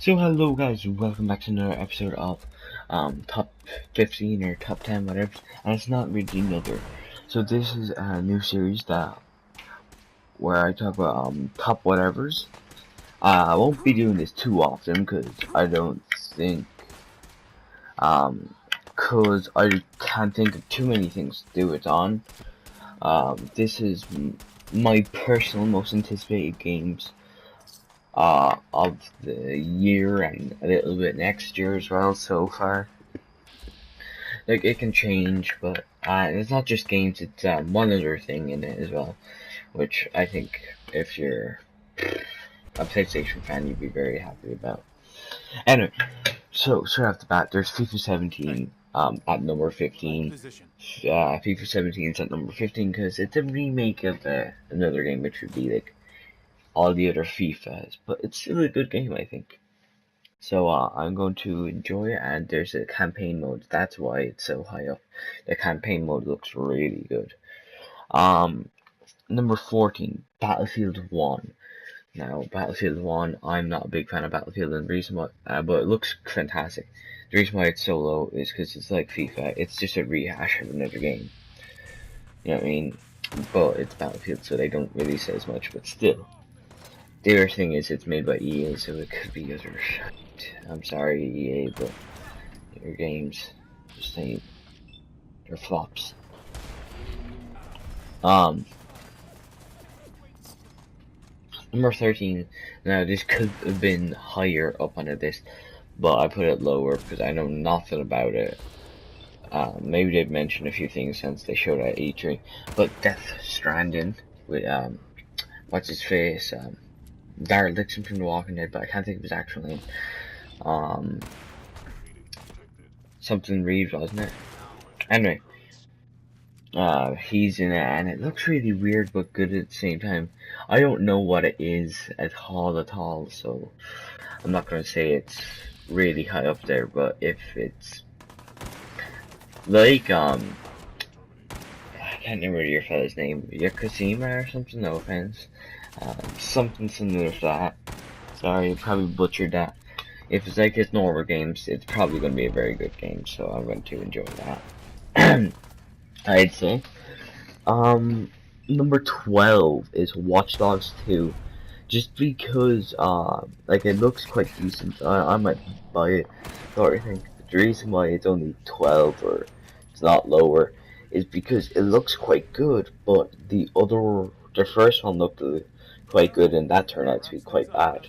So hello guys, welcome back to another episode of Top 15 or Top 10 whatever, and it's not really another. So this is a new series that where I talk about top whatevers. I won't be doing this too often because I don't think cause I can't think of too many things to do it on. This is my personal most anticipated games of the year and a little bit next year as well so far. Like, it can change, but it's not just games, it's one other thing in it as well, which I think if you're a PlayStation fan, you'd be very happy about. Anyway, so straight off the bat, there's FIFA 17 at number 15. FIFA 17 is at number 15 because it's a remake of another game, which would be like all the other FIFAs, but it's still a good game, I think. So I'm going to enjoy it, and there's a campaign mode. That's why it's so high up. The campaign mode looks really good. Number 14, Battlefield 1. Now, Battlefield 1, I'm not a big fan of Battlefield, and the reason why, but it looks fantastic. The reason why it's so low is because it's like FIFA. It's just a rehash of another game. You know what I mean? But it's Battlefield, so they don't really say as much, but still. The other thing is it's made by EA, so it could be other shit. I'm sorry, EA, but your games just ain't. They're flops. Number 13. Now, this could have been higher up on the list, but I put it lower because I know nothing about it. Maybe they've mentioned a few things since they showed at E3, but Death Stranding with, what's his face, Barrett Dixon from The Walking Dead, but I can't think of his actual name. Something Reeves, wasn't it? Anyway, he's in it, and it looks really weird but good at the same time. I don't know what it is at all, so I'm not gonna say it's really high up there, but if it's like, I can't remember your fella's name, Yakosima or something, no offense, something similar to that. Sorry, probably butchered that. If it's like his normal games, it's probably going to be a very good game, so I'm going to enjoy that. I'd say. Number 12 is Watch Dogs 2. Just because, like, it looks quite decent. I might buy it. Or I think the reason why it's only 12 or it's not lower is because it looks quite good, but the first one looked quite good, and that turned out to be quite bad.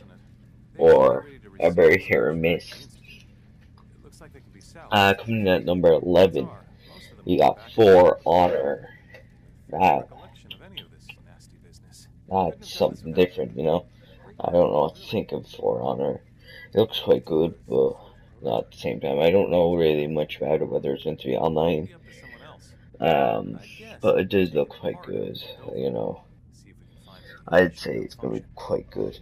Or a very hit or miss. Coming in at number 11, you got For Honor. That's something different, you know. I don't know what to think of For Honor. It looks quite good, but not at the same time. I don't know really much about it, whether it's going to be online. But it does look quite good, you know. I'd say it's going to be quite good.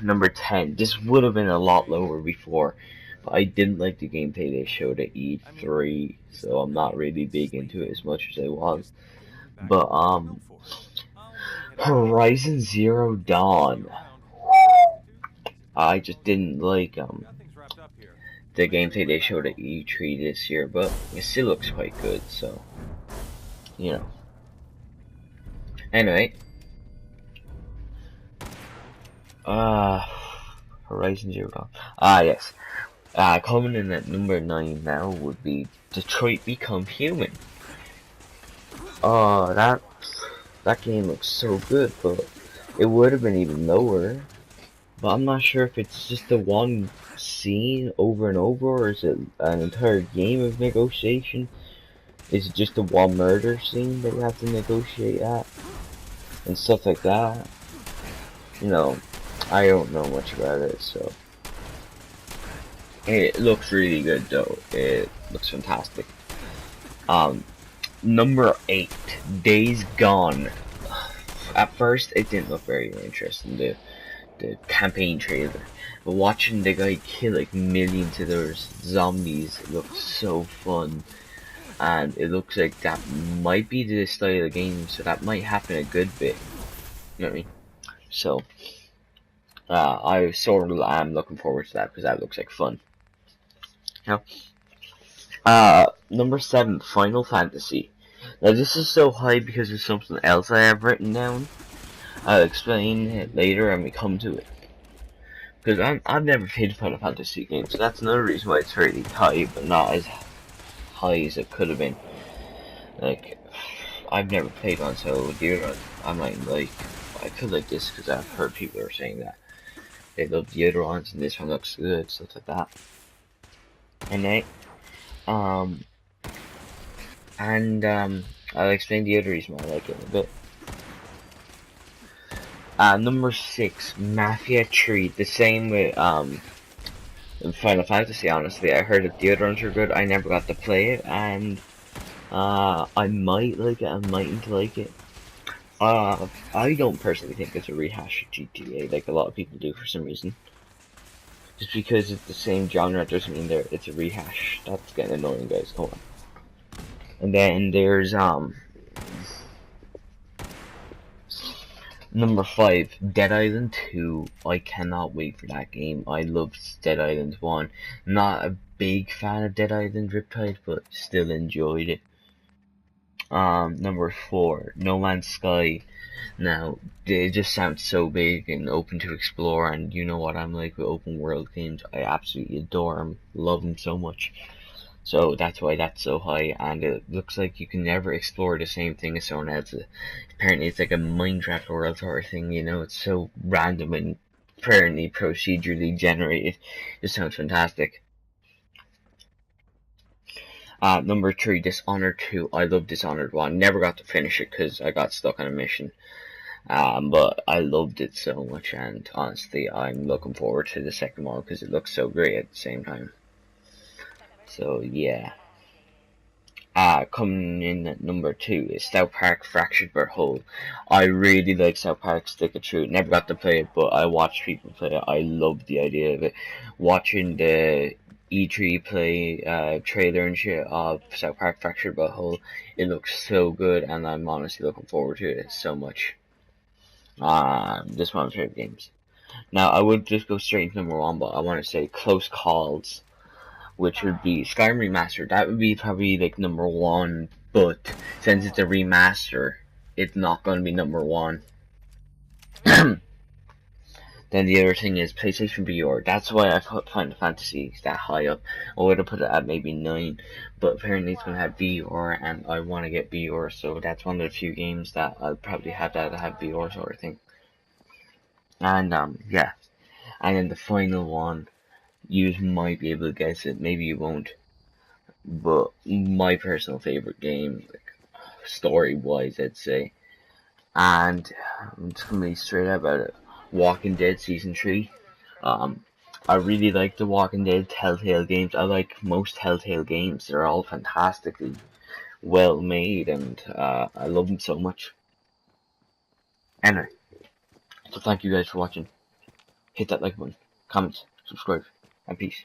Number 10. This would have been a lot lower before, but I didn't like the gameplay they showed at E3, so I'm not really big into it as much as I was. But, Horizon Zero Dawn. I just didn't like, the gameplay they showed at E3 this year, but it still looks quite good, so, you know. Anyway. Horizon Zero Dawn. Yes. Coming in at number 9 now would be Detroit Become Human. That game looks so good, but it would have been even lower. But I'm not sure if it's just the one scene over and over, or is it an entire game of negotiation? Is it just the one murder scene that you have to negotiate at? And stuff like that. You know, I don't know much about it, so. It looks really good though. It looks fantastic. Number 8, Days Gone. At first, it didn't look very interesting, the campaign trailer. But watching the guy kill like millions of those zombies looked so fun. And it looks like that might be the style of game, so that might happen a good bit. You know what I mean? So, I sort of am looking forward to that because that looks like fun. You know? Number 7, Final Fantasy. Now this is so high because of something else I have written down. I'll explain it later when we come to it. Because I've never played a Final Fantasy game, so that's another reason why it's fairly high, but not as high as it could have been. Like, I've never played one, so I might like, I could like this because I've heard people are saying that they love the other ones and this one looks good, stuff like that. Um, I'll explain the other reason why I like it in a bit. Number 6, Mafia 3. The same with Final Fantasy. Honestly, I heard that the other ones were good. I never got to play it, and I might like it. I mightn't like it. I don't personally think it's a rehash of GTA like a lot of people do for some reason. Just because it's the same genre doesn't mean it's a rehash. That's getting annoying, guys. Come on. And then there's number 5, Dead Island 2. I cannot wait for that game. I loved Dead Island 1. Not a big fan of Dead Island Riptide, but still enjoyed it. Number 4, No Man's Sky. Now, it just sounds so big and open to explore, and you know what I'm like with open world games. I absolutely adore them, love them so much. So that's why that's so high, and it looks like you can never explore the same thing as someone else. Apparently it's like a Minecraft world sort of thing, you know, it's so random and apparently procedurally generated. It sounds fantastic. Number 3, Dishonored 2. I love Dishonored 1. Never got to finish it because I got stuck on a mission. But I loved it so much, and honestly, I'm looking forward to the second one because it looks so great at the same time. So, yeah. Coming in at number 2 is South Park Fractured But Whole. I really like South Park Stick of Truth. Never got to play it, but I watched people play it. I love the idea of it. Watching the E3 play trailer and shit of South Park Fractured But Whole, it looks so good, and I'm honestly looking forward to it so much. This is one of my favorite games. Now, I would just go straight into number 1, but I want to say Close Calls, which would be Skyrim Remastered. That would be probably like number 1, but since it's a remaster, it's not going to be number 1. Then the other thing is PlayStation VR. That's why I put Final Fantasy that high up. I would have put it at maybe 9, but apparently it's going to have VR, and I want to get VR, so that's one of the few games that I'll probably have that have VR sort of thing. And yeah. And then the final one, you might be able to guess it, maybe you won't. But my personal favorite game, like story-wise, I'd say. And I'm just gonna be straight up about it. Walking Dead Season 3. I really like the Walking Dead Telltale games. I like most Telltale games. They're all fantastically well made, and I love them so much. Anyway, so thank you guys for watching. Hit that like button, comment, subscribe, and peace.